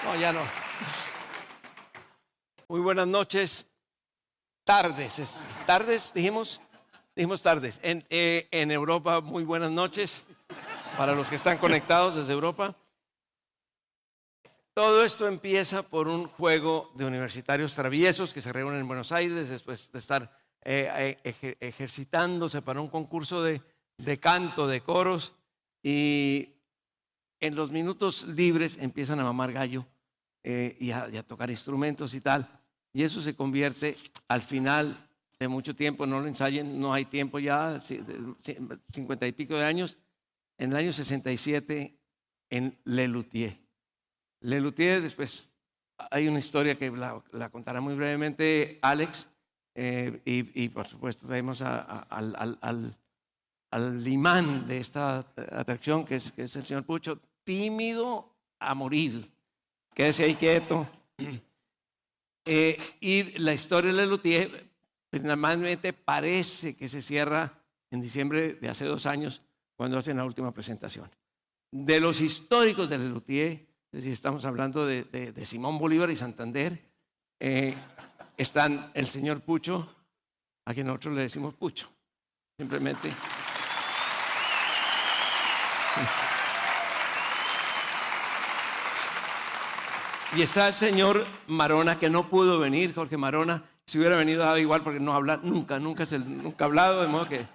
No, ya no. Muy buenas noches. Tardes, tardes, dijimos tardes. En Europa, muy buenas noches para los que están conectados desde Europa. Todo esto empieza por un juego de universitarios traviesos que se reúnen en Buenos Aires después de estar ejercitándose para un concurso de canto, de coros, y en los minutos libres empiezan a mamar gallo y a tocar instrumentos y tal. Y eso se convierte al final de mucho tiempo, no lo ensayen, no hay tiempo ya, 50 y pico de años, en el año 67 en Lelutier. Lelutier, después hay una historia que la contará muy brevemente Alex, y por supuesto tenemos al imán de esta atracción que es el señor Pucho, tímido a morir, quédese ahí quieto. Y la historia de Lelutier finalmente parece que se cierra en diciembre de hace 2 años cuando hacen la última presentación. De los históricos de Lelutier, es decir, estamos hablando de Simón Bolívar y Santander, están el señor Pucho, a quien nosotros le decimos Pucho, simplemente. Y está el señor Marona, que no pudo venir, Jorge Marona. Si hubiera venido, daba igual, porque no habla, nunca ha hablado, de modo que...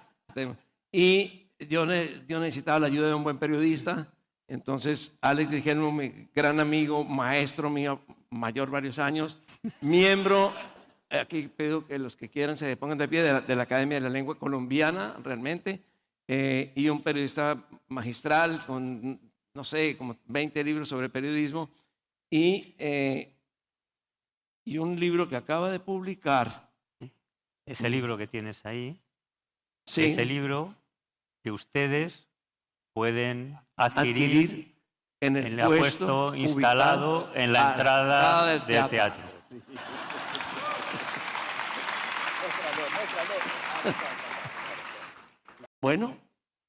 Y yo necesitaba la ayuda de un buen periodista. Entonces, Alex Rigelmo, mi gran amigo, maestro mío, mayor varios años, miembro, aquí pido que los que quieran se pongan de pie, de la Academia de la Lengua Colombiana, realmente, y un periodista magistral con, no sé, como 20 libros sobre periodismo, y un libro que acaba de publicar. Ese libro que tienes ahí, sí, ese libro que ustedes pueden adquirir en el puesto instalado en la entrada del teatro. Bueno,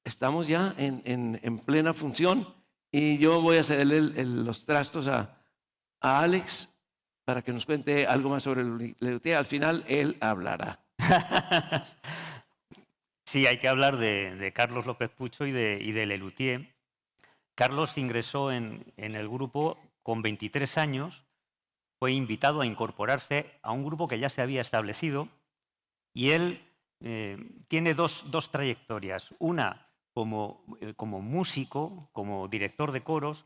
estamos ya en plena función y yo voy a cederle los trastos a Alex para que nos cuente algo más sobre Lelutier. Al final él hablará. Sí, hay que hablar de Carlos López Pucho y de Lelutier. Carlos ingresó en el grupo con 23 años, fue invitado a incorporarse a un grupo que ya se había establecido y él tiene dos trayectorias. Una como músico, como director de coros.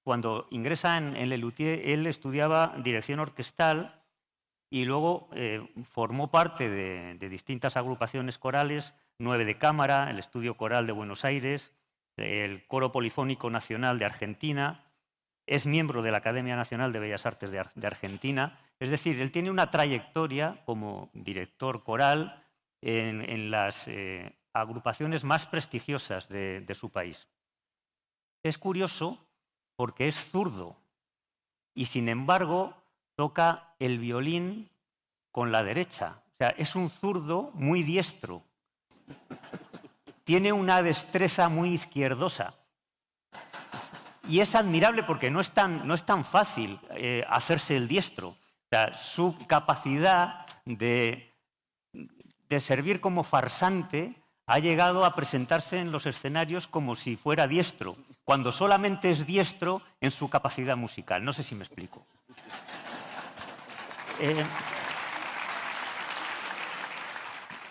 Cuando ingresa en Lelutier, él estudiaba dirección orquestal y luego formó parte de distintas agrupaciones corales, 9 de cámara, el Estudio Coral de Buenos Aires, el Coro Polifónico Nacional de Argentina, es miembro de la Academia Nacional de Bellas Artes de Argentina. Es decir, él tiene una trayectoria como director coral en las agrupaciones más prestigiosas de su país. Es curioso porque es zurdo y, sin embargo, toca el violín con la derecha. O sea, es un zurdo muy diestro. Tiene una destreza muy izquierdosa. Y es admirable porque no es tan fácil hacerse el diestro. O sea, su capacidad de servir como farsante ha llegado a presentarse en los escenarios como si fuera diestro, cuando solamente es diestro en su capacidad musical. No sé si me explico.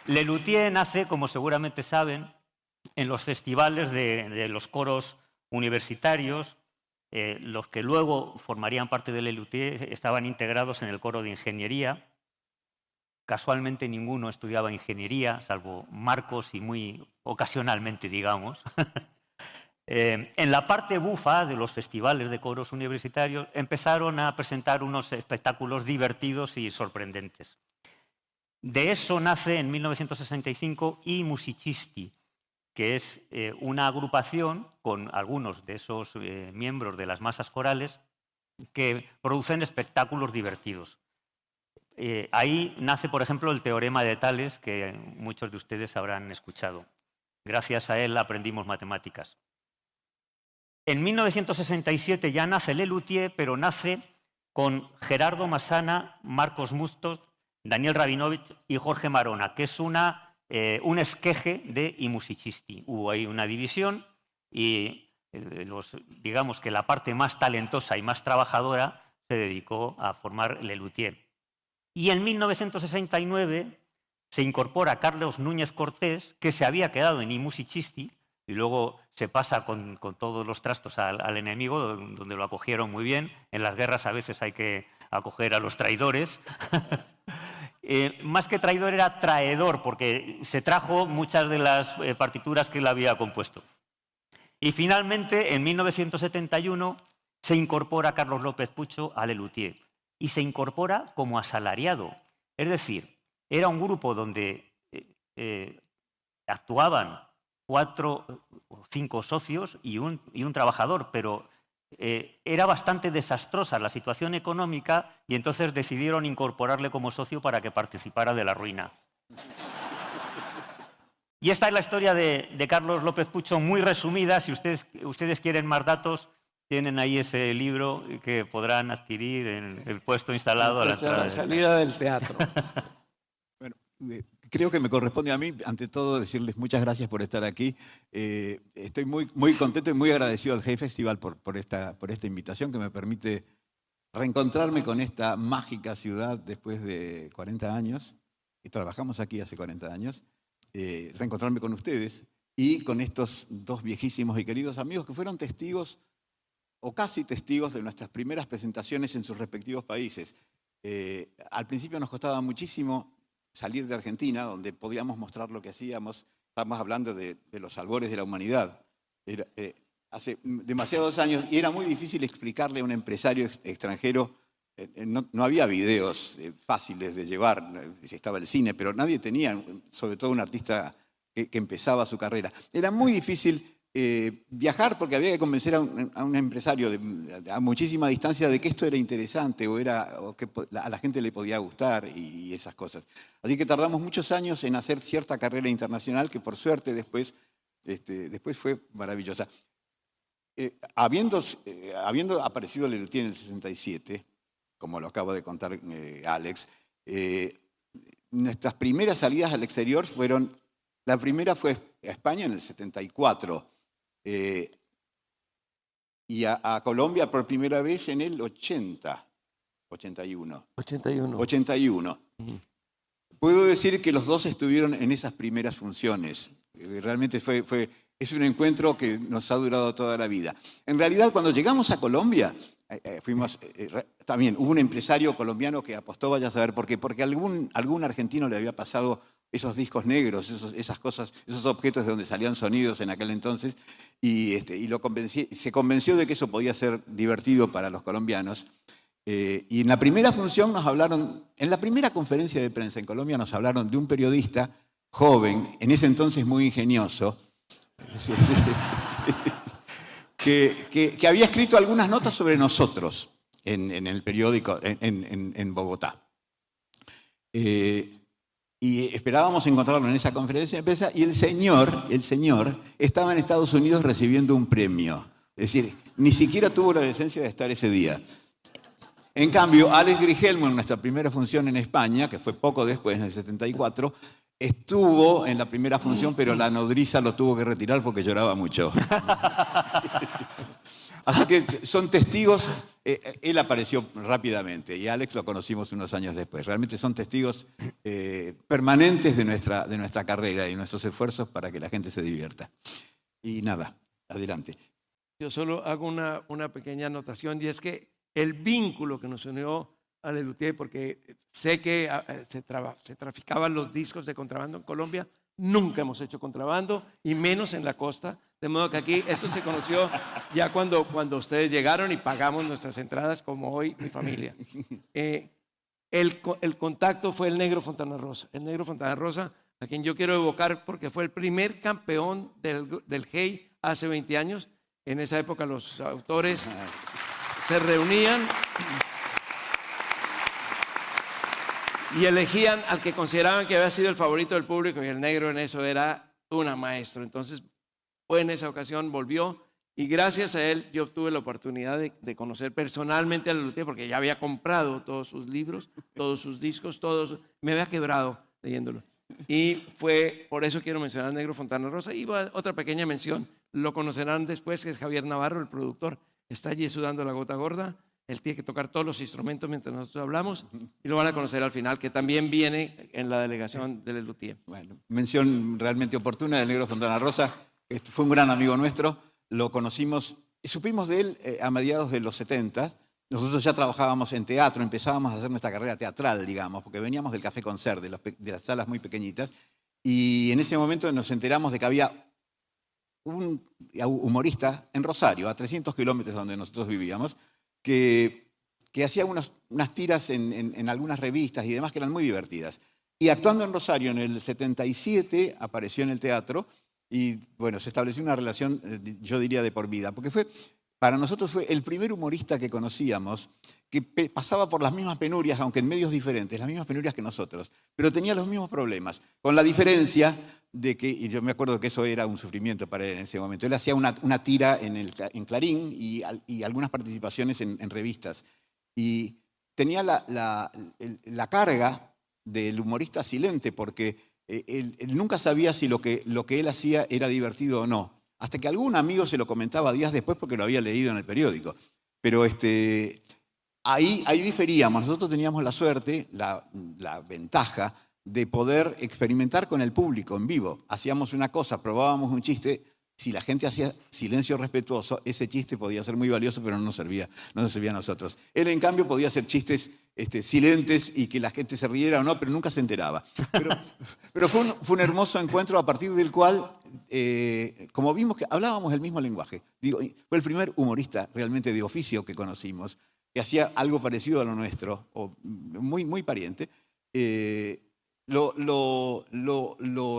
Lelutier nace, como seguramente saben, en los festivales de los coros universitarios. Los que luego formarían parte de Lelutier estaban integrados en el coro de ingeniería. Casualmente ninguno estudiaba ingeniería, salvo Marcos y muy ocasionalmente, digamos. En la parte bufa de los festivales de coros universitarios empezaron a presentar unos espectáculos divertidos y sorprendentes. De eso nace en 1965 I Musicisti, que es una agrupación con algunos de esos miembros de las masas corales que producen espectáculos divertidos. Ahí nace, por ejemplo, el teorema de Tales, que muchos de ustedes habrán escuchado. Gracias a él aprendimos matemáticas. En 1967 ya nace Lelutier, pero nace con Gerardo Massana, Marcos Mustos, Daniel Rabinovich y Jorge Marona, que es un esqueje de I Musicisti. Hubo ahí una división y digamos que la parte más talentosa y más trabajadora se dedicó a formar Lelutier. Y en 1969 se incorpora Carlos Núñez Cortés, que se había quedado en I Musicisti, y luego se pasa con todos los trastos al enemigo, donde lo acogieron muy bien. En las guerras a veces hay que acoger a los traidores. Más que traidor era traedor, porque se trajo muchas de las partituras que él había compuesto. Y finalmente, en 1971, se incorpora Carlos López Pucho a Lelutier. Y se incorpora como asalariado. Es decir, era un grupo donde actuaban 4 o 5 socios y un trabajador, pero era bastante desastrosa la situación económica y entonces decidieron incorporarle como socio para que participara de la ruina. Y esta es la historia de Carlos López Pucho, muy resumida. Si ustedes quieren más datos, tienen ahí ese libro que podrán adquirir en el puesto instalado a la entrada. La salida del teatro. Bueno, creo que me corresponde a mí, ante todo, decirles muchas gracias por estar aquí. Estoy muy contento y muy agradecido al Hey Festival por esta invitación que me permite reencontrarme con esta mágica ciudad después de 40 años, y trabajamos aquí hace 40 años, reencontrarme con ustedes y con estos 2 viejísimos y queridos amigos que fueron testigos o casi testigos de nuestras primeras presentaciones en sus respectivos países. Al principio nos costaba muchísimo salir de Argentina, donde podíamos mostrar lo que hacíamos. Estamos hablando de los albores de la humanidad. Hace demasiados años, y era muy difícil explicarle a un empresario extranjero. No había videos fáciles de llevar, estaba el cine, pero nadie tenía, sobre todo un artista que empezaba su carrera. Era muy difícil viajar porque había que convencer a un empresario a muchísima distancia de que esto era interesante o que a la gente le podía gustar y esas cosas. Así que tardamos muchos años en hacer cierta carrera internacional que por suerte después fue maravillosa. Habiendo aparecido Lelutier en el 67, como lo acaba de contar Alex, nuestras primeras salidas al exterior la primera fue a España en el 74, y a Colombia por primera vez en el 81. Puedo decir que los 2 estuvieron en esas primeras funciones. Realmente es un encuentro que nos ha durado toda la vida. En realidad, cuando llegamos a Colombia, también hubo un empresario colombiano que apostó, vaya a saber por qué, porque algún argentino le había pasado esos discos negros, esas cosas, esos objetos de donde salían sonidos en aquel entonces, y se convenció de que eso podía ser divertido para los colombianos. Y en la primera función en la primera conferencia de prensa en Colombia nos hablaron de un periodista joven, en ese entonces muy ingenioso, que había escrito algunas notas sobre nosotros en el periódico en Bogotá. Y esperábamos encontrarlo en esa conferencia de prensa, y el señor estaba en Estados Unidos recibiendo un premio. Es decir, ni siquiera tuvo la decencia de estar ese día. En cambio, Alex Grigelmo, en nuestra primera función en España, que fue poco después, en el 74, estuvo en la primera función, pero la nodriza lo tuvo que retirar porque lloraba mucho. Así que son testigos. Él apareció rápidamente y Alex lo conocimos unos años después. Realmente son testigos permanentes de nuestra carrera y nuestros esfuerzos para que la gente se divierta. Y nada, adelante. Yo solo hago una pequeña anotación, y es que el vínculo que nos unió a Lelutier, porque sé que se traficaban los discos de contrabando en Colombia. Nunca hemos hecho contrabando, y menos en la costa, de modo que aquí eso se conoció ya cuando ustedes llegaron y pagamos nuestras entradas, como hoy mi familia. El contacto fue el Negro Fontana Rosa. El Negro Fontana Rosa a quien yo quiero evocar porque fue el primer campeón del GEI hace 20 años. En esa época los autores se reunían y elegían al que consideraban que había sido el favorito del público, y el negro en eso era un maestro. Entonces, fue en esa ocasión, volvió, y gracias a él yo tuve la oportunidad de conocer personalmente a Lelutier, porque ya había comprado todos sus libros, todos sus discos, me había quebrado leyéndolo. Y fue, por eso quiero mencionar al negro Fontana Rosa. Y otra pequeña mención, lo conocerán después, que es Javier Navarro, el productor. Está allí sudando la gota gorda. Él tiene que tocar todos los instrumentos mientras nosotros hablamos, y lo van a conocer al final, que también viene en la delegación de Lelutier. Bueno, mención realmente oportuna del negro Fontana Rosa. Fue un gran amigo nuestro, lo conocimos y supimos de él a mediados de los 70. Nosotros ya trabajábamos en teatro, empezábamos a hacer nuestra carrera teatral, digamos, porque veníamos del Café Concert, de las salas muy pequeñitas, y en ese momento nos enteramos de que había un humorista en Rosario, a 300 kilómetros de donde nosotros vivíamos, que hacía unas tiras en algunas revistas y demás que eran muy divertidas. Y actuando en Rosario en el 77 apareció en el teatro y bueno, se estableció una relación, yo diría, de por vida, porque para nosotros fue el primer humorista que conocíamos que pasaba por las mismas penurias, aunque en medios diferentes, las mismas penurias que nosotros, pero tenía los mismos problemas, con la diferencia de que, y yo me acuerdo que eso era un sufrimiento para él en ese momento, él hacía una tira en Clarín y algunas participaciones en revistas, y tenía la carga del humorista silente, porque él nunca sabía si lo que él hacía era divertido o no, hasta que algún amigo se lo comentaba días después porque lo había leído en el periódico. Pero ahí diferíamos. Nosotros teníamos la suerte, la ventaja de poder experimentar con el público en vivo. Hacíamos una cosa, probábamos un chiste. Si la gente hacía silencio respetuoso, ese chiste podía ser muy valioso, pero no nos servía a nosotros. Él, en cambio, podía hacer chistes silentes y que la gente se riera o no, pero nunca se enteraba. Pero fue un hermoso encuentro a partir del cual, como vimos que hablábamos el mismo lenguaje. Digo, fue el primer humorista realmente de oficio que conocimos, que hacía algo parecido a lo nuestro, o muy, muy pariente. Lo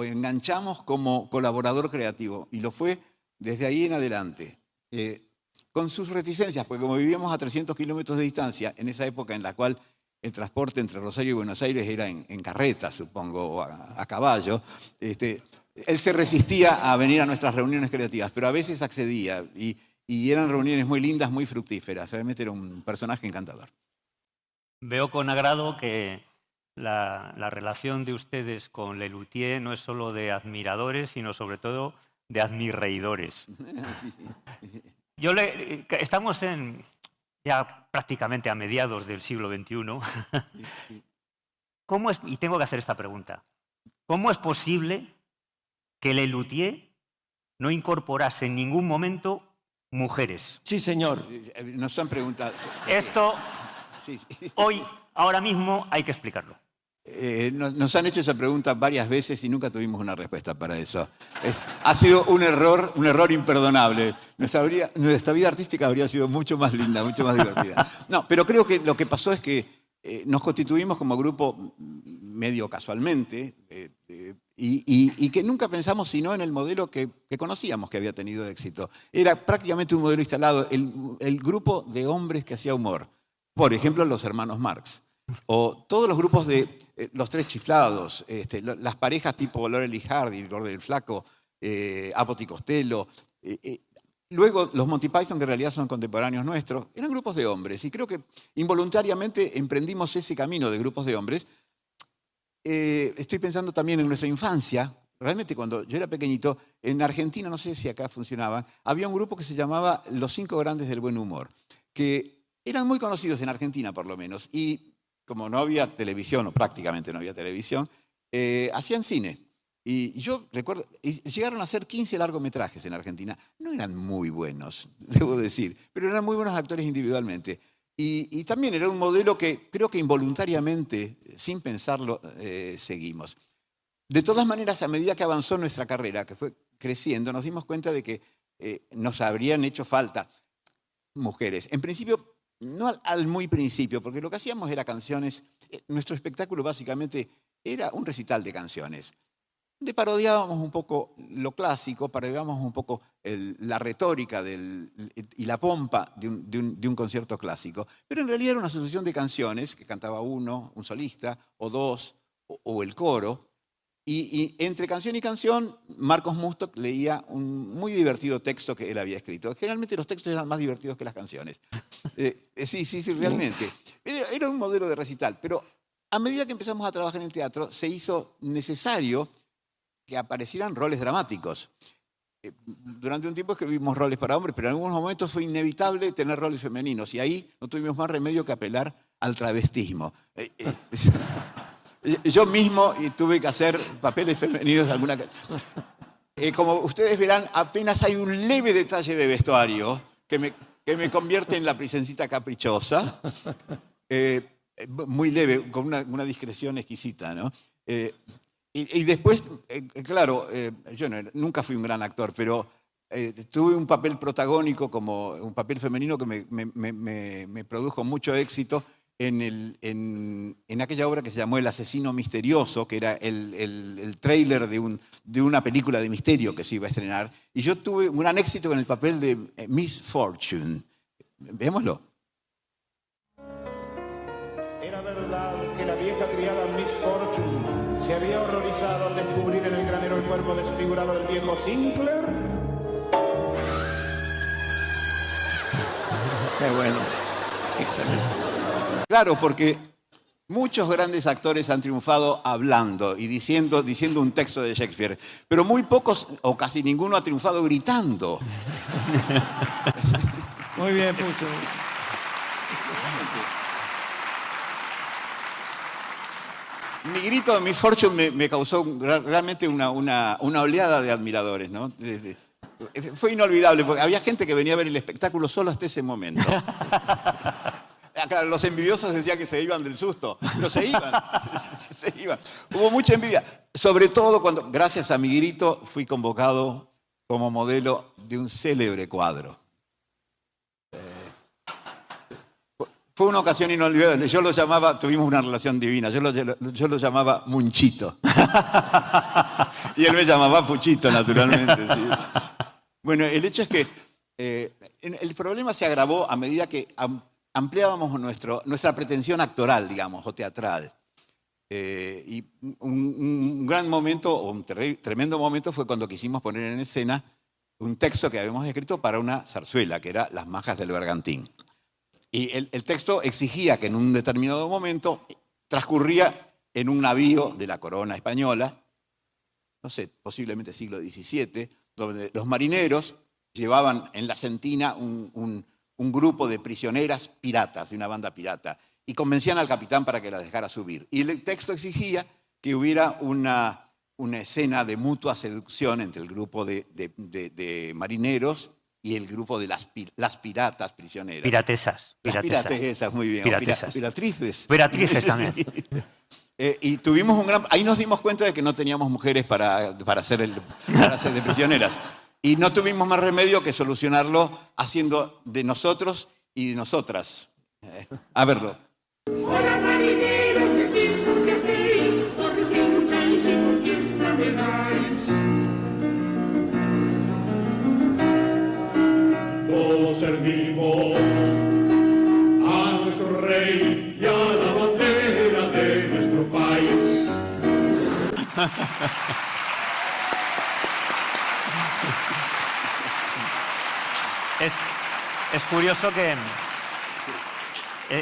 enganchamos como colaborador creativo y lo fue desde ahí en adelante, con sus reticencias, porque como vivíamos a 300 kilómetros de distancia, en esa época en la cual el transporte entre Rosario y Buenos Aires era en carreta, supongo, o a caballo, él se resistía a venir a nuestras reuniones creativas, pero a veces accedía y eran reuniones muy lindas, muy fructíferas. Realmente era un personaje encantador. Veo con agrado que la relación de ustedes con Lelutier no es solo de admiradores, sino sobre todo de admirreidores. Estamos ya prácticamente a mediados del siglo XXI. Y tengo que hacer esta pregunta. ¿Cómo es posible que Lelutier no incorporase en ningún momento mujeres? Sí, señor. Nos han preguntado. Esto, sí. ahora mismo, hay que explicarlo. Nos han hecho esa pregunta varias veces y nunca tuvimos una respuesta para eso. Ha sido un error imperdonable. Nuestra vida artística habría sido mucho más linda, mucho más divertida. No, pero creo que lo que pasó es que nos constituimos como grupo medio casualmente y que nunca pensamos sino en el modelo que conocíamos que había tenido éxito. Era prácticamente un modelo instalado, el grupo de hombres que hacía humor. Por ejemplo, los hermanos Marx. O todos los grupos de los Tres Chiflados, las parejas tipo Laurel y Hardy, el Gordo y el Flaco, Abbott y Costello. Luego los Monty Python, que en realidad son contemporáneos nuestros, eran grupos de hombres. Y creo que involuntariamente emprendimos ese camino de grupos de hombres. Estoy pensando también en nuestra infancia. Realmente cuando yo era pequeñito, en Argentina, no sé si acá funcionaba, había un grupo que se llamaba Los Cinco Grandes del Buen Humor, que eran muy conocidos en Argentina por lo menos. Y como no había televisión, o prácticamente no había televisión, hacían cine. Y yo recuerdo, llegaron a hacer 15 largometrajes en Argentina. No eran muy buenos, debo decir, pero eran muy buenos actores individualmente. Y también era un modelo que creo que involuntariamente, sin pensarlo, seguimos. De todas maneras, a medida que avanzó nuestra carrera, que fue creciendo, nos dimos cuenta de que nos habrían hecho falta mujeres. En principio, no al muy principio, porque lo que hacíamos era canciones. Nuestro espectáculo básicamente era un recital de canciones. donde parodiábamos un poco lo clásico, parodiábamos un poco la retórica y la pompa de un concierto clásico. Pero en realidad era una asociación de canciones que cantaba uno, un solista, o dos, o el coro. Y entre canción y canción, Marcos Mustok leía un muy divertido texto que él había escrito. Generalmente los textos eran más divertidos que las canciones. Sí, realmente. Era un modelo de recital, pero a medida que empezamos a trabajar en el teatro, se hizo necesario que aparecieran roles dramáticos. Durante un tiempo escribimos roles para hombres, pero en algunos momentos fue inevitable tener roles femeninos, y ahí no tuvimos más remedio que apelar al travestismo. Yo mismo tuve que hacer papeles femeninos. Como ustedes verán, apenas hay un leve detalle de vestuario que me convierte en la princesita caprichosa. Muy leve, con una discreción exquisita, ¿no? Y después, claro, yo nunca fui un gran actor, pero tuve un papel protagónico, como un papel femenino que me produjo mucho éxito en aquella obra que se llamó El asesino misterioso, que era el tráiler de una película de misterio que se iba a estrenar. Y yo tuve un gran éxito en el papel de Miss Fortune. Veámoslo. Era verdad que la vieja criada Miss Fortune se había horrorizado al descubrir en el granero el cuerpo desfigurado del viejo Sinclair. Qué bueno. Excelente. Claro, porque muchos grandes actores han triunfado hablando y diciendo un texto de Shakespeare, pero muy pocos o casi ninguno ha triunfado gritando. Muy bien, Pucho. Mi grito de Miss Fortune me causó realmente una oleada de admiradores, ¿no? Fue inolvidable, porque había gente que venía a ver el espectáculo solo hasta ese momento. Los envidiosos decían que se iban del susto, pero se iban. Se iban. Hubo mucha envidia, sobre todo cuando, gracias a mi grito, fui convocado como modelo de un célebre cuadro. Fue una ocasión inolvidable. Yo lo llamaba, tuvimos una relación divina, yo lo llamaba Munchito. Y él me llamaba Puchito, naturalmente. ¿Sí? Bueno, el hecho es que el problema se agravó a medida que ampliábamos nuestra pretensión actoral, digamos, o teatral. Y un gran momento, o un tremendo momento, fue cuando quisimos poner en escena un texto que habíamos escrito para una zarzuela, que era Las Majas del Bergantín. Y el texto exigía que en un determinado momento transcurría en un navío de la corona española, no sé, posiblemente siglo XVII, donde los marineros llevaban en la sentina un grupo de prisioneras piratas, de una banda pirata, y convencían al capitán para que las dejara subir. Y el texto exigía que hubiera una escena de mutua seducción entre el grupo de marineros y el grupo de las piratas prisioneras. Piratesas. Las piratesas, muy bien. Piratrices. Piratrices también. Y tuvimos ahí nos dimos cuenta de que no teníamos mujeres para ser de prisioneras. Y no tuvimos más remedio que solucionarlo haciendo de nosotros y de nosotras. A verlo. Hola marineros, decidnos qué hacéis, por qué lucháis y por quién navegáis. Todos servimos a nuestro rey y a la bandera de nuestro país. Es curioso que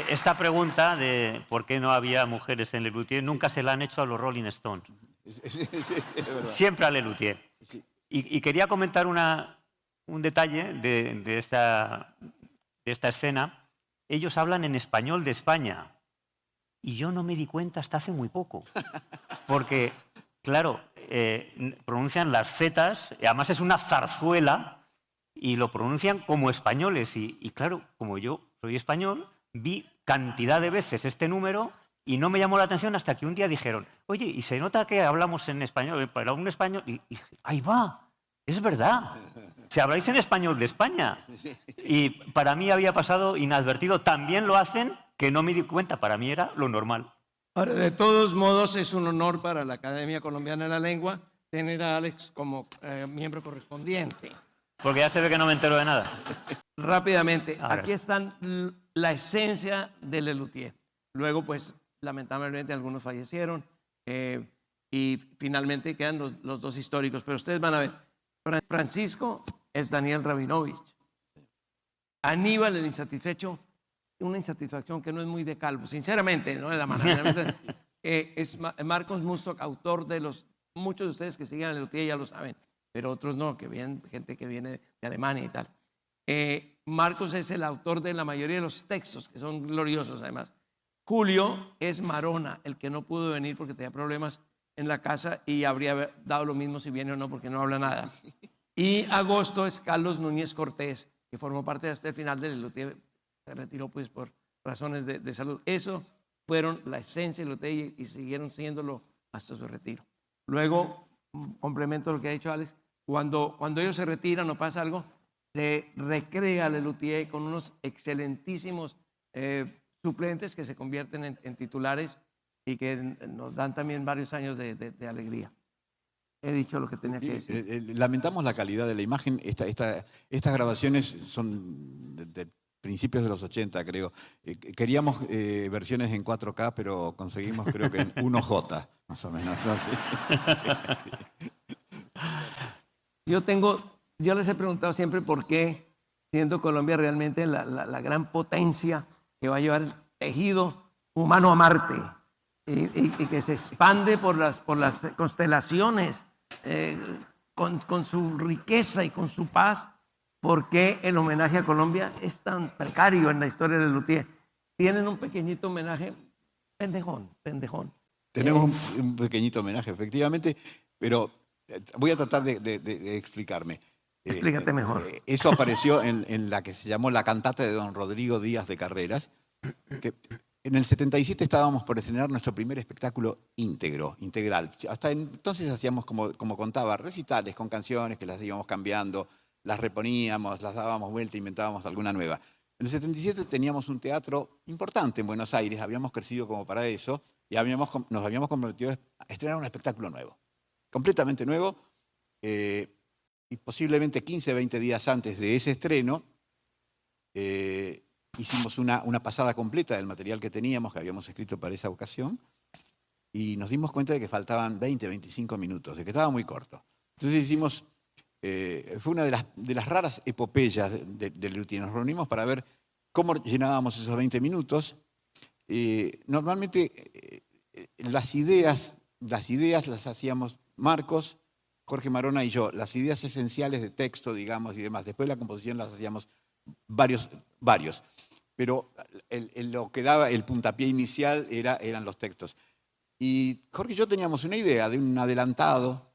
esta pregunta de por qué no había mujeres en Lelutier nunca se la han hecho a los Rolling Stones. Sí, es verdad. Siempre a Lelutier. Sí. Y quería comentar un detalle de esta escena. Ellos hablan en español de España. Y yo no me di cuenta hasta hace muy poco. Porque, claro, pronuncian las zetas, y además es una zarzuela, y lo pronuncian como españoles. Y claro, como yo soy español, vi cantidad de veces este número y no me llamó la atención hasta que un día dijeron, oye, y se nota que hablamos en español, para un español, y ahí va, es verdad, si habláis en español de España. Y para mí había pasado inadvertido, también lo hacen, que no me di cuenta, para mí era lo normal. Ahora, de todos modos, es un honor para la Academia Colombiana de la Lengua tener a Alex como miembro correspondiente. Porque ya se ve que no me entero de nada. Rápidamente, A ver. aquí están la esencia de Lelutier. Luego, pues, lamentablemente algunos fallecieron y finalmente quedan los dos históricos. Pero ustedes van a ver, Francisco es Daniel Rabinovich. Aníbal, el insatisfecho, una insatisfacción que no es muy de Calvo, sinceramente, no de la manera. Es Marcos Mustok, autor de muchos de ustedes que siguen a Lelutier ya lo saben, pero otros no, que vienen, gente que viene de Alemania y tal. Marcos es el autor de la mayoría de los textos, que son gloriosos además. Julio es Marona, el que no pudo venir porque tenía problemas en la casa y habría dado lo mismo si viene o no porque no habla nada. Y agosto es Carlos Núñez Cortés, que formó parte hasta el final de Lelutier, se retiró pues por razones de salud. Eso fueron la esencia de Lelutier y siguieron siéndolo hasta su retiro. Luego, complemento lo que ha dicho Alex, cuando ellos se retiran o pasa algo, se recrea Lelutier con unos excelentísimos suplentes que se convierten en titulares y que nos dan también varios años de alegría. He dicho lo que tenía que decir. Lamentamos la calidad de la imagen. Estas grabaciones son de principios de los 80, creo. Queríamos versiones en 4K, pero conseguimos creo que en 1J, más o menos. Yo les he preguntado siempre por qué, siendo Colombia realmente la gran potencia que va a llevar el tejido humano a Marte y que se expande por las constelaciones con su riqueza y con su paz, ¿por qué el homenaje a Colombia es tan precario en la historia de Lelutier? Tienen un pequeñito homenaje, pendejón. Tenemos un pequeñito homenaje, efectivamente, pero voy a tratar de explicarme. Explícate mejor. Eso apareció en la que se llamó La Cantata de don Rodrigo Díaz de Carreras, que en el 77 estábamos por estrenar nuestro primer espectáculo integral. Hasta entonces hacíamos, como contaba, recitales con canciones que las íbamos cambiando, las reponíamos, las dábamos vuelta, inventábamos alguna nueva. En el 77 teníamos un teatro importante en Buenos Aires, habíamos crecido como para eso y nos habíamos comprometido a estrenar un espectáculo nuevo, completamente nuevo, y posiblemente 15, 20 días antes de ese estreno, hicimos una pasada completa del material que teníamos, que habíamos escrito para esa ocasión, y nos dimos cuenta de que faltaban 20, 25 minutos, de que estaba muy corto. Entonces hicimos, fue una de las raras epopeyas de Lelutier. Nos reunimos para ver cómo llenábamos esos 20 minutos. Normalmente las ideas las hacíamos Marcos, Jorge Marona y yo, las ideas esenciales de texto, digamos, y demás. Después la composición las hacíamos varios. Pero lo que daba el puntapié inicial eran los textos. Y Jorge y yo teníamos una idea de un adelantado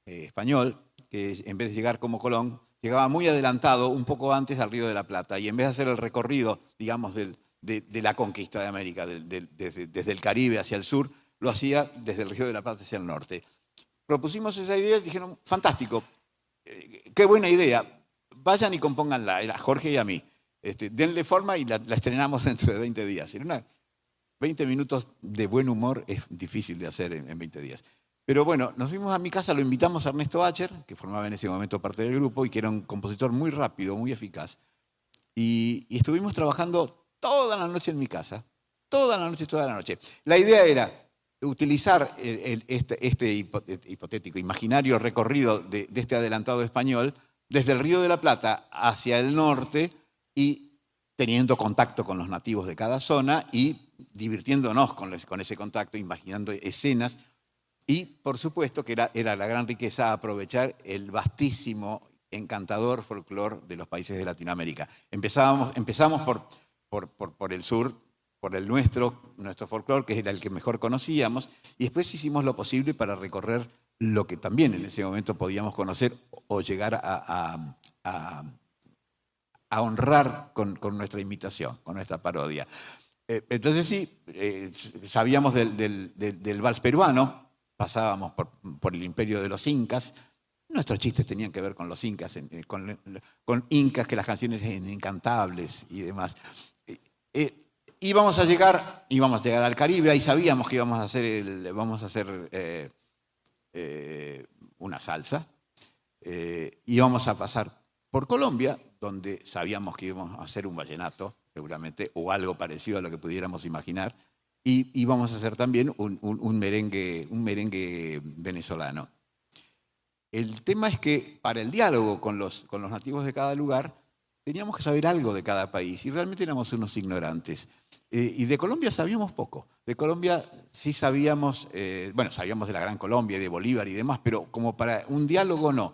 español, que en vez de llegar como Colón, llegaba muy adelantado, un poco antes al Río de la Plata. Y en vez de hacer el recorrido, digamos, de la conquista de América, desde el Caribe hacia el sur, lo hacía desde el Río de la Plata hacia el norte. Propusimos esa idea y dijeron, fantástico, qué buena idea, vayan y compónganla, era Jorge y a mí. Denle forma y la estrenamos dentro de 20 días. 20 minutos de buen humor es difícil de hacer en 20 días. Pero bueno, nos fuimos a mi casa, lo invitamos a Ernesto Acher, que formaba en ese momento parte del grupo y que era un compositor muy rápido, muy eficaz. Y estuvimos trabajando toda la noche en mi casa, toda la noche. La idea era utilizar este hipotético, imaginario recorrido de este adelantado español desde el Río de la Plata hacia el norte y teniendo contacto con los nativos de cada zona y divirtiéndonos con ese contacto, imaginando escenas. Y, por supuesto, que era la gran riqueza aprovechar el vastísimo, encantador folclore de los países de Latinoamérica. Empezamos por el sur, por el nuestro folclore, que era el que mejor conocíamos, y después hicimos lo posible para recorrer lo que también en ese momento podíamos conocer o llegar a honrar con nuestra imitación, con nuestra parodia. Entonces sí, sabíamos del vals peruano, pasábamos por el imperio de los incas. Nuestros chistes tenían que ver con los incas, con incas, que las canciones eran incantables y demás. Íbamos a llegar al una salsa. Íbamos a pasar por Colombia, donde sabíamos que íbamos a hacer un vallenato, seguramente, o algo parecido a lo que pudiéramos imaginar, y íbamos a hacer también un merengue venezolano. El tema es que para el diálogo con los nativos de cada lugar teníamos que saber algo de cada país y realmente éramos unos ignorantes. Y de Colombia sabíamos poco. De Colombia sí sabíamos, bueno, sabíamos de la Gran Colombia y de Bolívar y demás, pero como para un diálogo no.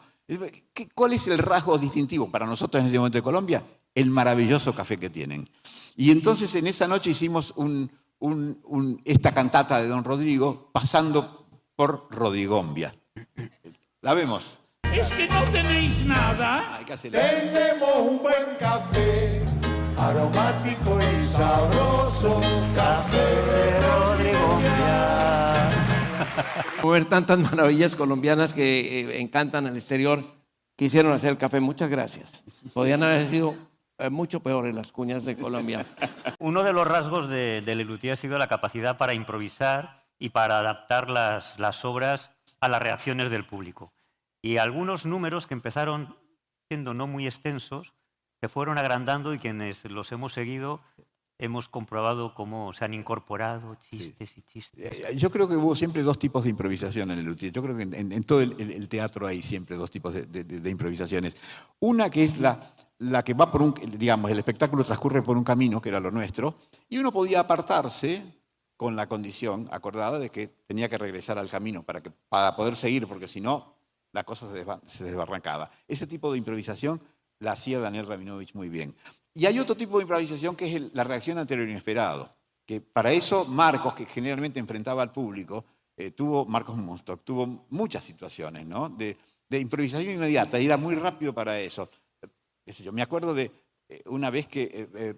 ¿Cuál es el rasgo distintivo para nosotros en ese momento de Colombia? El maravilloso café que tienen. Y entonces en esa noche hicimos esta cantata de Don Rodrigo pasando por Rodigombia. La vemos. Es que no tenéis nada. Hay que hacerla. Tenemos un buen café, aromático y sabroso, café de Rodigombia. Ver tantas maravillas colombianas que encantan al exterior, quisieron hacer el café. Muchas gracias. Podían haber sido mucho peores las cuñas de Colombia. Uno de los rasgos de Lelutier ha sido la capacidad para improvisar y para adaptar las obras a las reacciones del público. Y algunos números que empezaron siendo no muy extensos, se fueron agrandando y quienes los hemos seguido hemos comprobado cómo se han incorporado chistes y chistes. Yo creo que hubo siempre dos tipos de improvisación en Lelutier. Yo creo que en todo el teatro hay siempre dos tipos de improvisaciones. Una que es la que va por digamos, el espectáculo transcurre por un camino, que era lo nuestro, y uno podía apartarse con la condición acordada de que tenía que regresar al camino para poder seguir, porque si no, la cosa se desbarrancaba. Ese tipo de improvisación la hacía Daniel Rabinovich muy bien. Y hay otro tipo de improvisación que es la reacción ante lo inesperado, que para eso Marcos, que generalmente enfrentaba al público, Marcos Munstock tuvo muchas situaciones, ¿no? de improvisación inmediata, y era muy rápido para eso. Yo me acuerdo de una vez que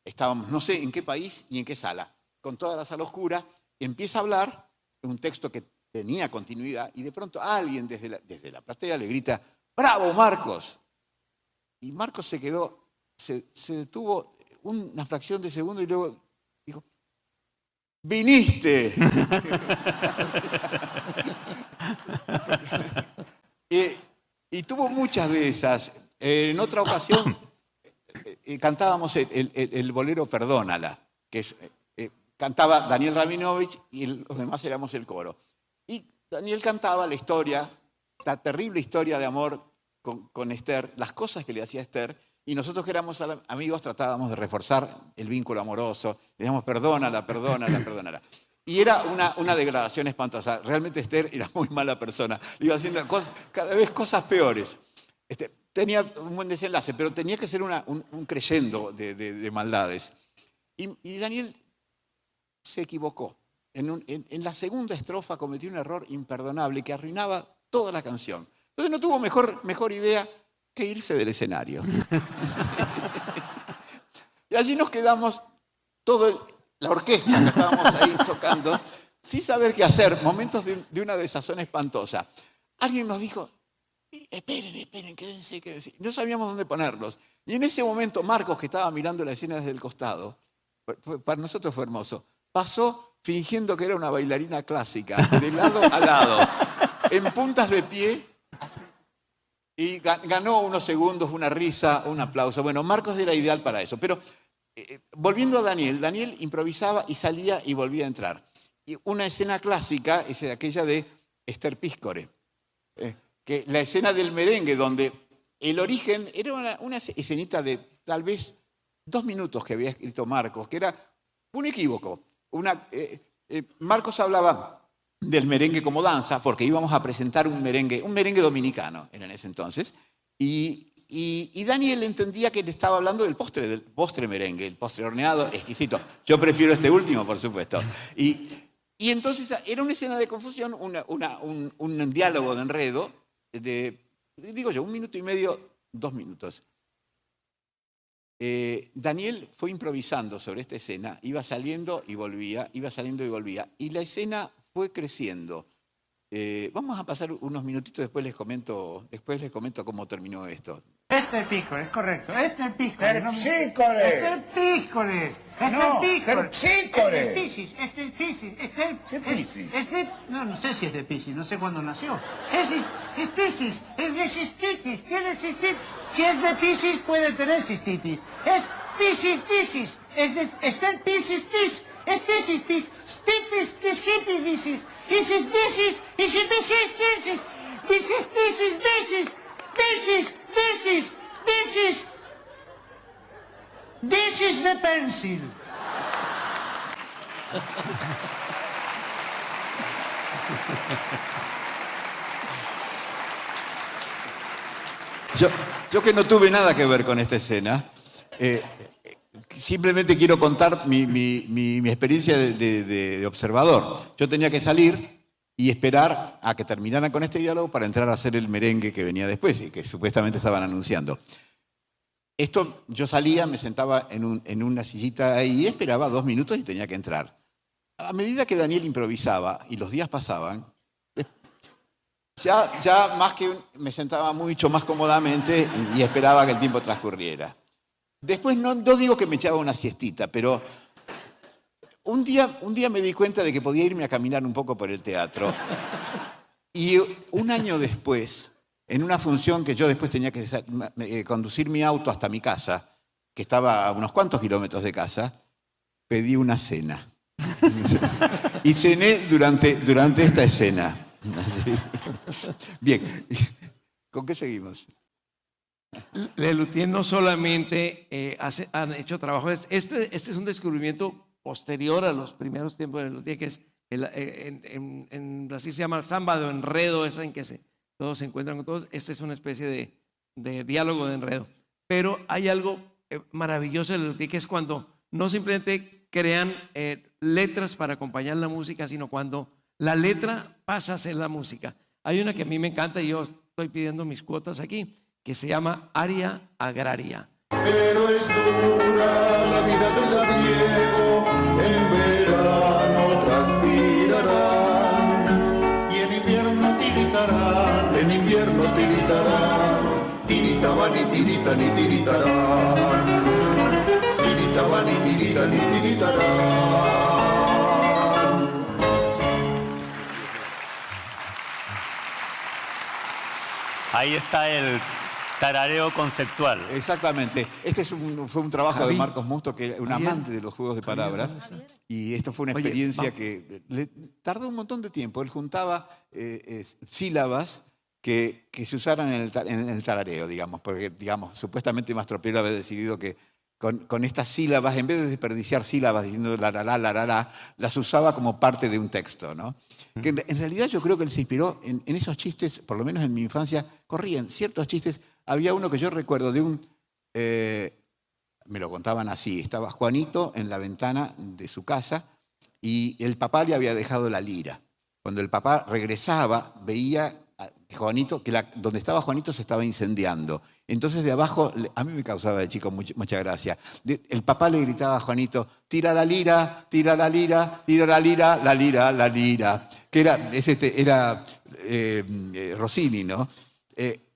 estábamos, no sé en qué país y en qué sala, con toda la sala oscura, empieza a hablar un texto que tenía continuidad y de pronto alguien desde la platea le grita, ¡bravo, Marcos! Y Marcos se quedó, se detuvo una fracción de segundo y luego dijo, ¡viniste! Y tuvo muchas de esas. En otra ocasión cantábamos el bolero Perdónala, que cantaba Daniel Rabinovich y los demás éramos el coro. Y Daniel cantaba la terrible historia de amor con Esther, las cosas que le hacía Esther, y nosotros que éramos amigos tratábamos de reforzar el vínculo amoroso, le decíamos perdónala, perdónala, perdónala. Y era una degradación espantosa. Realmente Esther era muy mala persona, le iba haciendo cada vez cosas peores. Tenía un buen desenlace, pero tenía que ser un crescendo de maldades. Y Daniel se equivocó. En la segunda estrofa cometió un error imperdonable que arruinaba toda la canción. Entonces no tuvo mejor idea que irse del escenario. Y allí nos quedamos, la orquesta que estábamos ahí tocando, sin saber qué hacer, momentos de una desazón espantosa. Alguien nos dijo, esperen, quédense. No sabíamos dónde ponerlos. Y en ese momento Marcos, que estaba mirando la escena desde el costado, para nosotros fue hermoso, pasó fingiendo que era una bailarina clásica, de lado a lado, en puntas de pie, y ganó unos segundos, una risa, un aplauso. Bueno, Marcos era ideal para eso. Pero volviendo a Daniel improvisaba y salía y volvía a entrar. Y una escena clásica es aquella de Esther Píscore, que la escena del merengue, donde el origen era una escenita de tal vez 2 minutos que había escrito Marcos, que era un equívoco. Marcos hablaba del merengue como danza, porque íbamos a presentar un merengue dominicano en ese entonces, y Daniel entendía que le estaba hablando del postre merengue, el postre horneado, exquisito. Yo prefiero este último, por supuesto. Y entonces era una escena de confusión, un diálogo de enredo, digo yo, 1 minuto y medio, 2 minutos. Daniel fue improvisando sobre esta escena, iba saliendo y volvía, y la escena fue creciendo. Vamos a pasar unos minutitos, después les comento cómo terminó esto. Esterpícore, correcto. Esterpícore. Terpsícore. Esterpícore. No, terpsícore. ¿Qué Piscis? No sé si es de Piscis, no sé cuándo nació. Es Piscis, es de cistitis, tiene cistitis. Si es de Piscis puede tener cistitis. Es Piscis, es de Piscis, es Piscis, stipis, discipidicis, Piscis, This is the pencil. Yo que no tuve nada que ver con esta escena, simplemente quiero contar mi experiencia de observador. Yo tenía que salir y esperar a que terminaran con este diálogo para entrar a hacer el merengue que venía después y que supuestamente estaban anunciando. Esto, yo salía, me sentaba en una sillita ahí y esperaba 2 minutos y tenía que entrar. A medida que Daniel improvisaba y los días pasaban, ya más que me sentaba mucho más cómodamente y esperaba que el tiempo transcurriera. Después no digo que me echaba una siestita, pero un día me di cuenta de que podía irme a caminar un poco por el teatro. Y un año después, en una función que yo después tenía que conducir mi auto hasta mi casa, que estaba a unos cuantos kilómetros de casa, pedí una cena. Y cené durante esta escena. Bien, ¿con qué seguimos? Lelutier no solamente han hecho trabajos, este es un descubrimiento posterior a los primeros tiempos de Lelutier, que es en Brasil se llama samba de enredo, esa en que todos se encuentran con todos. Esta es una especie de diálogo de enredo. Pero hay algo maravilloso de Lelutier, que es cuando no simplemente crean letras para acompañar la música, sino cuando la letra pasa a ser la música. Hay una que a mí me encanta y yo estoy pidiendo mis cuotas aquí, que se llama Aria Agraria. Pero es dura la vida del labriego, en verano transpirarán y en invierno tiritarán, tiritaban y tiritan y tiritarán, tiritaban y tiritan y tiritarán. Ahí está el tarareo conceptual. Exactamente. Este fue un trabajo de Marcos Musto, que era un amante de los juegos de palabras. Y esto fue una experiencia que le tardó un montón de tiempo. Él juntaba sílabas que se usaran en el tarareo, digamos, porque, digamos, supuestamente Mastro Piero había decidido que con estas sílabas, en vez de desperdiciar sílabas diciendo la, las usaba como parte de un texto, ¿no? Que en realidad yo creo que él se inspiró en esos chistes, por lo menos en mi infancia, corrían ciertos chistes. Había uno que yo recuerdo de me lo contaban así, estaba Juanito en la ventana de su casa y el papá le había dejado la lira. Cuando el papá regresaba, veía que Juanito, donde estaba Juanito se estaba incendiando. Entonces de abajo, a mí me causaba de chico mucha gracia. El papá le gritaba a Juanito, tira la lira, tira la lira, tira la lira, la lira, la lira. Que era Rossini, ¿no?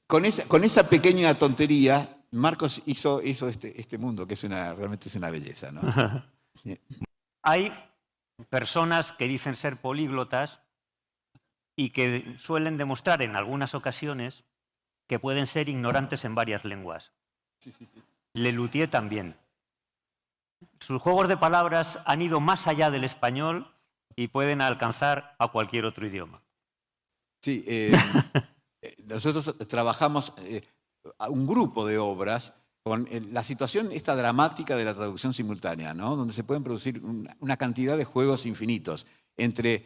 Con esa pequeña tontería, Marcos hizo este mundo, que realmente es una belleza, ¿no? Hay personas que dicen ser políglotas y que suelen demostrar en algunas ocasiones que pueden ser ignorantes en varias lenguas. Lelutier también. Sus juegos de palabras han ido más allá del español y pueden alcanzar a cualquier otro idioma. Sí, nosotros trabajamos un grupo de obras con la situación esta dramática de la traducción simultánea, ¿no? Donde se pueden producir una cantidad de juegos infinitos entre,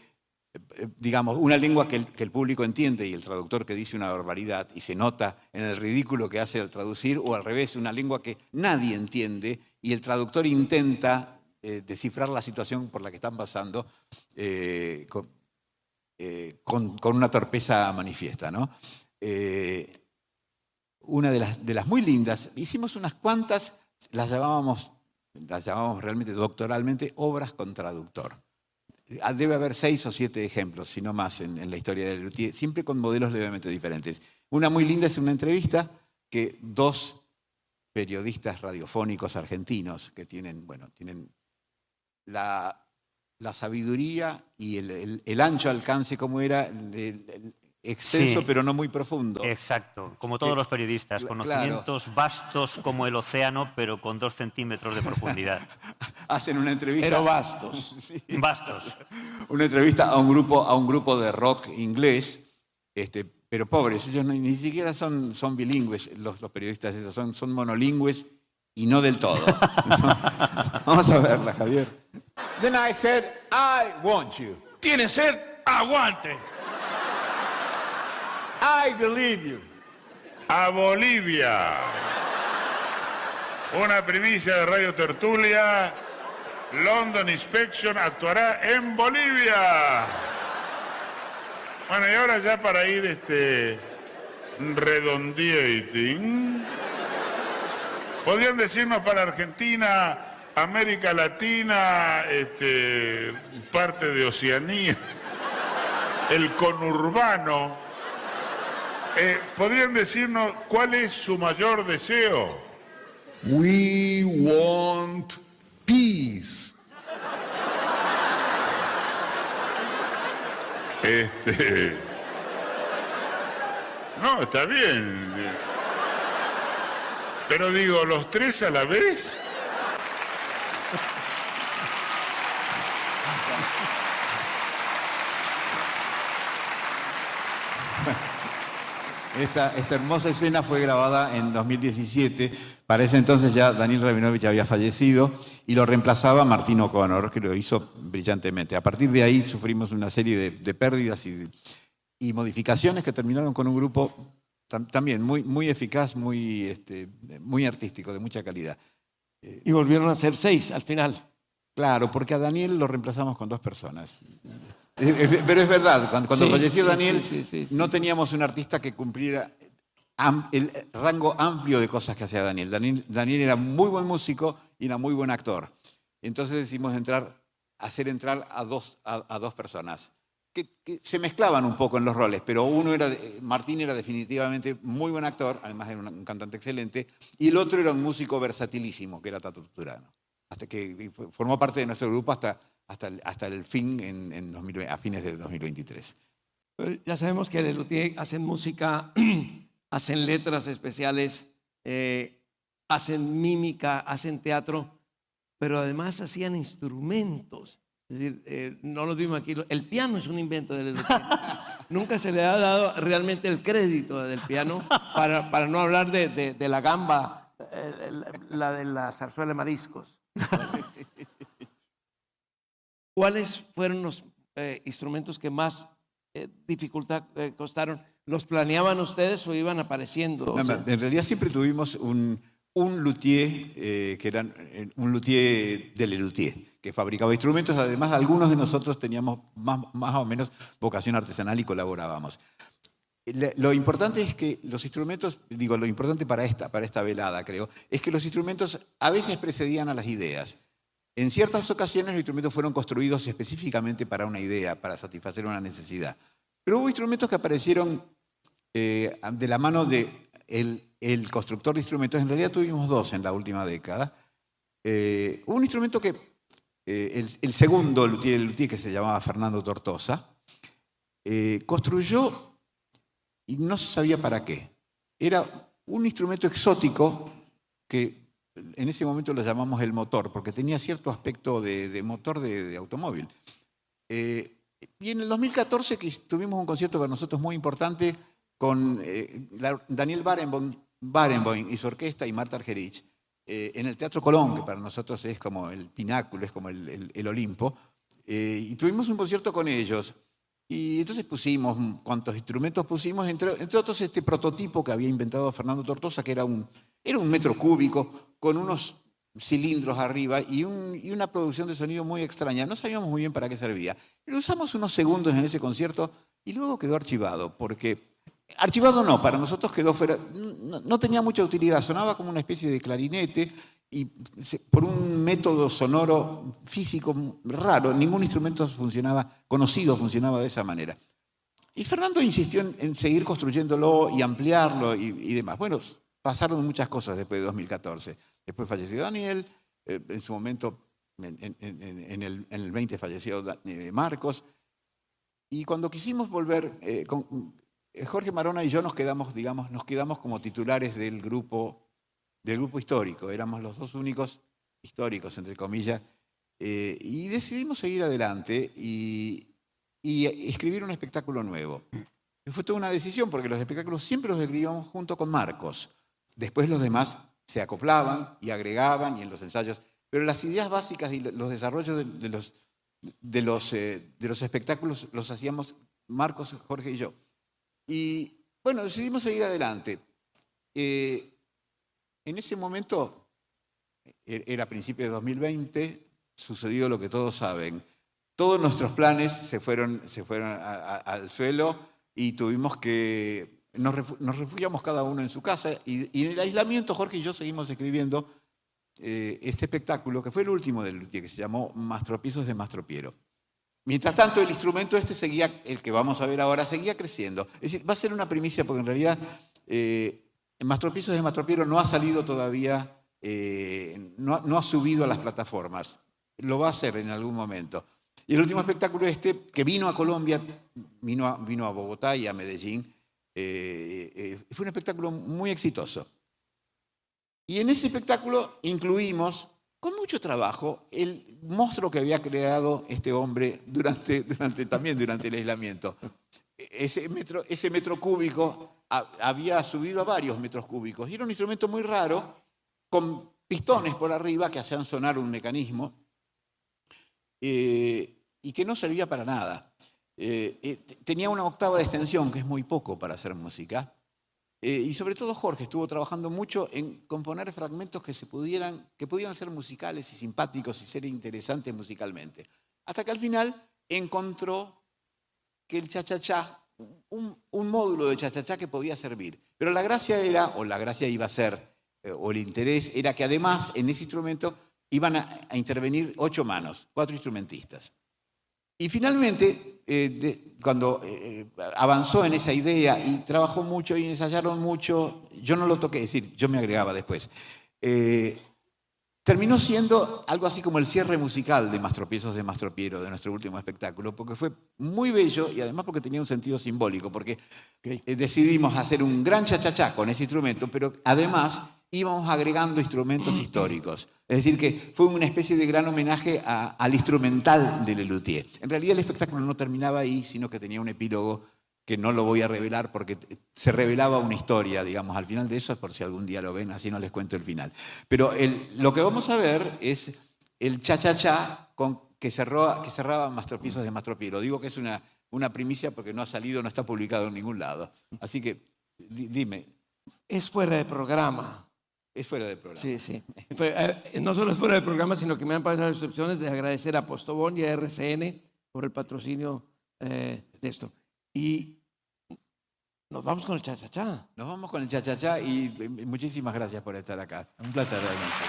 digamos, una lengua que el público entiende y el traductor que dice una barbaridad y se nota en el ridículo que hace al traducir, o al revés, una lengua que nadie entiende y el traductor intenta descifrar la situación por la que están pasando con una torpeza manifiesta, ¿no? Una de las muy lindas, hicimos unas cuantas, las llamábamos realmente doctoralmente obras con traductor. Debe haber 6 o 7 ejemplos, si no más, en la historia de Lelutier, siempre con modelos levemente diferentes. Una muy linda es una entrevista que 2 periodistas radiofónicos argentinos que tienen, bueno, tienen la sabiduría y el ancho alcance, como era, extenso Sí. pero no muy profundo. Exacto, como todos los periodistas, Claro. conocimientos vastos como el océano, pero con 2 centímetros de profundidad. Hacen una entrevista. Pero bastos. Vastos. Una entrevista a un grupo de rock inglés, pero pobres, ellos ni siquiera son bilingües, los periodistas esos, son monolingües y no del todo. Vamos a verla, Javier. Then I said, I want you. ¿Tiene sed? Aguante. I believe you. A Bolivia. Una primicia de Radio Tertulia. London Inspection actuará en Bolivia. Bueno, y ahora ya para ir redondeating, ¿podrían decirnos para Argentina, América Latina, parte de Oceanía, el conurbano, ¿podrían decirnos cuál es su mayor deseo? We want peace. No, está bien. Pero digo, ¿los tres a la vez? Esta hermosa escena fue grabada en 2017. Para ese entonces ya Daniel Rabinovich había fallecido y lo reemplazaba Martín O'Connor, que lo hizo brillantemente. A partir de ahí sufrimos una serie de pérdidas y modificaciones que terminaron con un grupo también muy eficaz, muy artístico, de mucha calidad. Y volvieron a ser 6 al final. Claro, porque a Daniel lo reemplazamos con 2 personas. Pero es verdad, cuando Sí, falleció sí, Daniel, sí, no teníamos un artista que cumpliera el rango amplio de cosas que hacía Daniel. Daniel era muy buen músico y era muy buen actor. Entonces decidimos hacer entrar a dos personas que se mezclaban un poco en los roles, pero Martín era definitivamente muy buen actor, además era un cantante excelente, y el otro era un músico versatilísimo, que era Tato Turano. Hasta que formó parte de nuestro grupo hasta el fin a fines de 2023. Pero ya sabemos que Lelutier hacen música, hacen letras especiales, hacen mímica, hacen teatro, pero además hacían instrumentos. Es decir, no lo vimos aquí. El piano es un invento de Lelutier. Nunca se le ha dado realmente el crédito del piano, para no hablar de la gamba, la de la zarzuela de mariscos. ¿Cuáles fueron los instrumentos que más dificultad costaron? ¿Los planeaban ustedes o iban apareciendo? En realidad siempre tuvimos un luthier, que era un luthier de Lelutier, que fabricaba instrumentos. Además, algunos de nosotros teníamos más o menos vocación artesanal y colaborábamos. Lo importante es que los instrumentos, lo importante para esta velada, creo, es que los instrumentos a veces precedían a las ideas. En ciertas ocasiones los instrumentos fueron construidos específicamente para una idea, para satisfacer una necesidad. Pero hubo instrumentos que aparecieron de la mano del constructor de instrumentos. En realidad tuvimos 2 en la última década. Hubo un instrumento que el segundo luthier, que se llamaba Fernando Tortosa, construyó y no se sabía para qué. Era un instrumento exótico que en ese momento lo llamamos el motor, porque tenía cierto aspecto de motor de automóvil. Y en el 2014 que tuvimos un concierto para nosotros muy importante con Daniel Barenboim y su orquesta y Marta Argerich, en el Teatro Colón, que para nosotros es como el pináculo, es como el Olimpo, y tuvimos un concierto con ellos. Y entonces pusimos, ¿cuántos instrumentos pusimos? Entre otros este prototipo que había inventado Fernando Tortosa, que era un metro cúbico con unos cilindros arriba y una producción de sonido muy extraña. No sabíamos muy bien para qué servía. Lo usamos unos segundos en ese concierto y luego quedó archivado, archivado no, para nosotros quedó fuera, no tenía mucha utilidad, sonaba como una especie de clarinete y por un método sonoro físico raro, ningún instrumento conocido funcionaba de esa manera. Y Fernando insistió en seguir construyéndolo y ampliarlo y demás. Bueno, pasaron muchas cosas después de 2014. Después falleció Daniel, en su momento, en el 20 falleció Marcos. Y cuando quisimos volver, Jorge Marona y yo nos quedamos como titulares del grupo histórico. Éramos los dos únicos históricos, entre comillas, y decidimos seguir adelante y escribir un espectáculo nuevo. Y fue toda una decisión, porque los espectáculos siempre los escribíamos junto con Marcos. Después los demás se acoplaban y agregaban, y en los ensayos. Pero las ideas básicas y los desarrollos de los espectáculos los hacíamos Marcos, Jorge y yo. Y bueno, decidimos seguir adelante. En ese momento, era a principios de 2020, sucedió lo que todos saben. Todos nuestros planes se fueron al suelo y tuvimos que... Nos refugiamos cada uno en su casa y en el aislamiento Jorge y yo seguimos escribiendo este espectáculo, que fue el último del Luthier, que se llamó Mastropiezos de Mastropiero. Mientras tanto, el instrumento seguía, el que vamos a ver ahora, seguía creciendo. Es decir, va a ser una primicia porque en realidad Mastropiezos de Mastropiero no ha salido todavía, no ha subido a las plataformas. Lo va a hacer en algún momento. Y el último espectáculo que vino a Colombia, vino a Bogotá y a Medellín, fue un espectáculo muy exitoso. Y en ese espectáculo incluimos, con mucho trabajo, el monstruo que había creado este hombre durante el aislamiento. Ese metro cúbico había subido a varios metros cúbicos. Y era un instrumento muy raro, con pistones por arriba que hacían sonar un mecanismo y que no servía para nada. Tenía una octava de extensión, que es muy poco para hacer música. Y sobre todo Jorge estuvo trabajando mucho en componer fragmentos que pudieran ser musicales y simpáticos y ser interesantes musicalmente. Hasta que al final encontró que el cha-cha-cha, un módulo de cha-cha-cha que podía servir. Pero la gracia iba a ser, o el interés, era que además en ese instrumento iban a intervenir 8 manos, 4 instrumentistas. Y finalmente, cuando avanzó en esa idea y trabajó mucho y ensayaron mucho, yo no lo toqué, es decir, yo me agregaba después, terminó siendo algo así como el cierre musical de Mastropiezos de Mastropiero, de nuestro último espectáculo, porque fue muy bello y además porque tenía un sentido simbólico, porque decidimos hacer un gran cha-cha-cha con ese instrumento, pero además íbamos agregando instrumentos históricos. Es decir, que fue una especie de gran homenaje al instrumental de Lelutier. En realidad el espectáculo no terminaba ahí, sino que tenía un epílogo que no lo voy a revelar porque se revelaba una historia, digamos, al final de eso, por si algún día lo ven, así no les cuento el final. Pero lo que vamos a ver es el cha-cha-cha que cerraba Mastropiezos de Mastropiero. Digo que es una primicia porque no ha salido, no está publicado en ningún lado. Así que, dime. Es fuera de programa. Es fuera de programa. Sí, sí. No solo es fuera de programa, sino que me han pasado las instrucciones de agradecer a Postobón y a RCN por el patrocinio de esto. Y nos vamos con el cha-cha-cha. Nos vamos con el cha-cha-cha y muchísimas gracias por estar acá. Un placer realmente.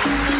Thank you.